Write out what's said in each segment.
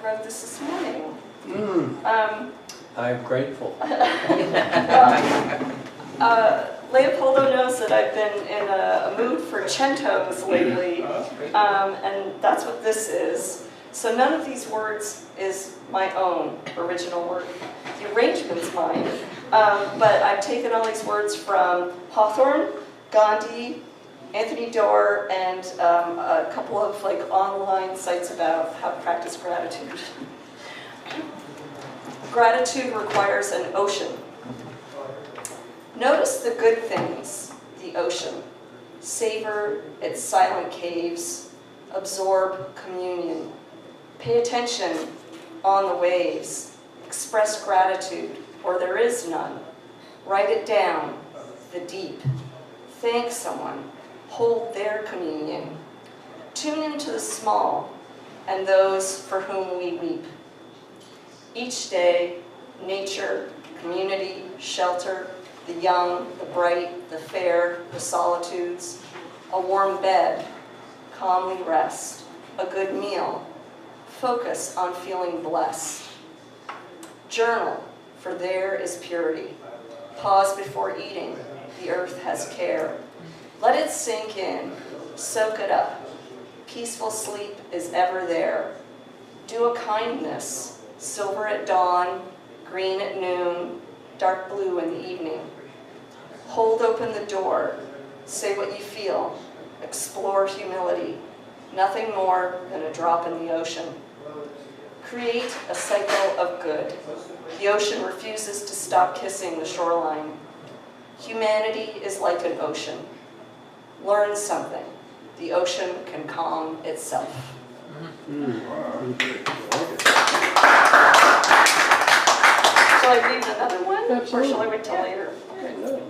wrote this morning. I'm grateful. Leopoldo knows that I've been in a mood for centos lately, and that's what this is. So none of these words is my own original work. The arrangement's mine, but I've taken all these words from Hawthorne, Gandhi, Anthony Doerr, and a couple of online sites about how to practice gratitude. Gratitude requires an ocean. Notice the good things, the ocean. Savor its silent caves. Absorb communion. Pay attention on the waves. Express gratitude, or there is none. Write it down, the deep. Thank someone. Hold their communion. Tune into the small and those for whom we weep. Each day, nature, community, shelter, the young, the bright, the fair, the solitudes, a warm bed, calmly rest, a good meal, focus on feeling blessed. Journal, for there is purity. Pause before eating, the earth has care. Let it sink in, soak it up. Peaceful sleep is ever there. Do a kindness, silver at dawn, green at noon, dark blue in the evening. Hold open the door, say what you feel, explore humility, nothing more than a drop in the ocean. Create a cycle of good. The ocean refuses to stop kissing the shoreline. Humanity is like an ocean. Learn something. The ocean can calm itself. Shall I read another one? Absolutely. Or shall I wait till later? Okay, no.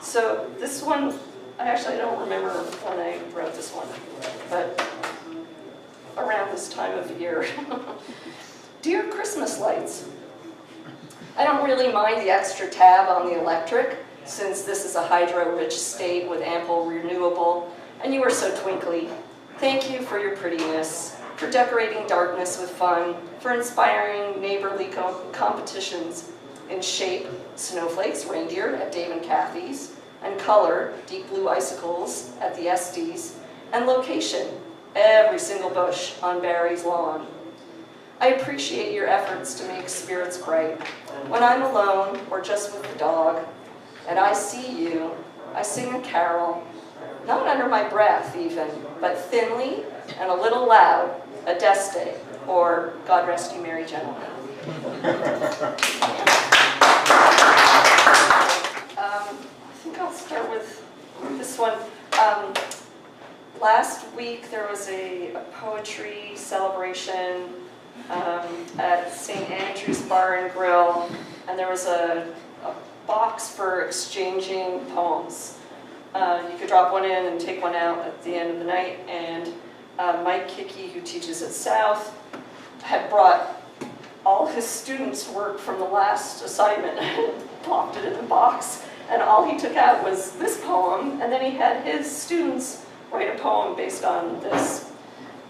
So this one, I don't remember when I wrote this one, but around this time of year. Dear Christmas lights, I don't really mind the extra tab on the electric, since this is a hydro-rich state with ample renewable, and you are so twinkly. Thank you for your prettiness, for decorating darkness with fun, for inspiring neighborly competitions in shape, snowflakes, reindeer at Dave and Kathy's, and color, deep blue icicles at the Estes, and location, every single bush on Barry's lawn. I appreciate your efforts to make spirits bright. When I'm alone, or just with the dog, and I see you, I sing a carol, not under my breath even, but thinly and a little loud, Adeste, or God Rest You Merry Gentlemen. I think I'll start with this one. Last week there was a poetry celebration at St. Andrew's Bar and Grill, and there was a box for exchanging poems. You could drop one in and take one out at the end of the night, and Mike Hickey, who teaches at South, had brought all his students' work from the last assignment and plopped it in the box, and all he took out was this poem, and then he had his students write a poem based on this.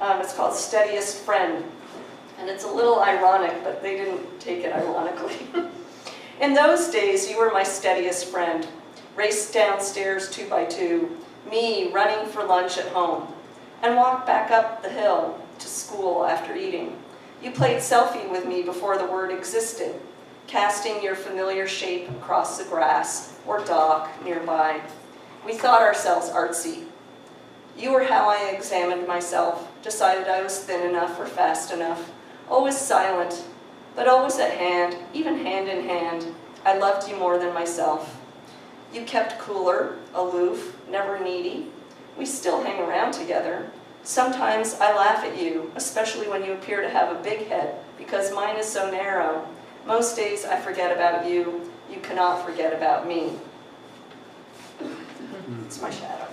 It's called Steadiest Friend, and it's a little ironic, but they didn't take it ironically. In those days, you were my steadiest friend. Raced downstairs 2 by 2, me running for lunch at home, and walked back up the hill to school after eating. You played selfie with me before the word existed, casting your familiar shape across the grass or dock nearby. We thought ourselves artsy. You were how I examined myself, decided I was thin enough or fast enough, always silent, but always at hand, even hand in hand. I loved you more than myself. You kept cooler, aloof, never needy. We still hang around together. Sometimes I laugh at you, especially when you appear to have a big head, because mine is so narrow. Most days I forget about you. You cannot forget about me. It's my shadow.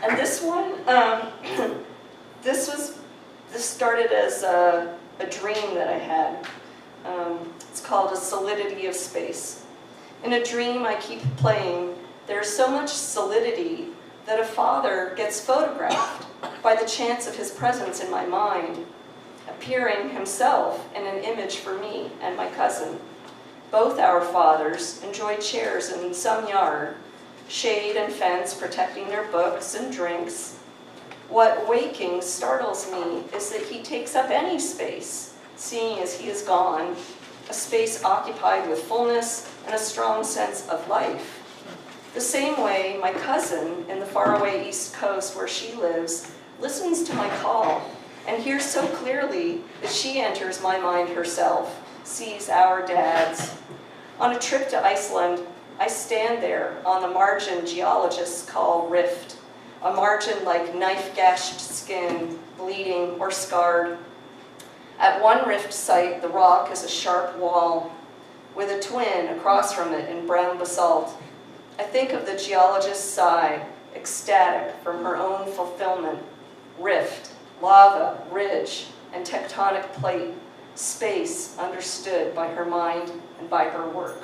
And this one, this started as a dream that I had. It's called A Solidity of Space. In a dream I keep playing, there's so much solidity that a father gets photographed by the chance of his presence in my mind, appearing himself in an image for me and my cousin. Both our fathers enjoy chairs in some yard, shade and fence protecting their books and drinks. What waking startles me is that he takes up any space, seeing as he is gone, a space occupied with fullness and a strong sense of life. The same way my cousin in the faraway East Coast where she lives listens to my call and hears so clearly that she enters my mind herself, sees our dads. On a trip to Iceland, I stand there on the margin geologists call rift, a margin like knife-gashed skin, bleeding or scarred. At one rift site, the rock is a sharp wall, with a twin across from it in brown basalt. I think of the geologist's sigh, ecstatic from her own fulfillment. Rift, lava, ridge, and tectonic plate, space understood by her mind and by her work.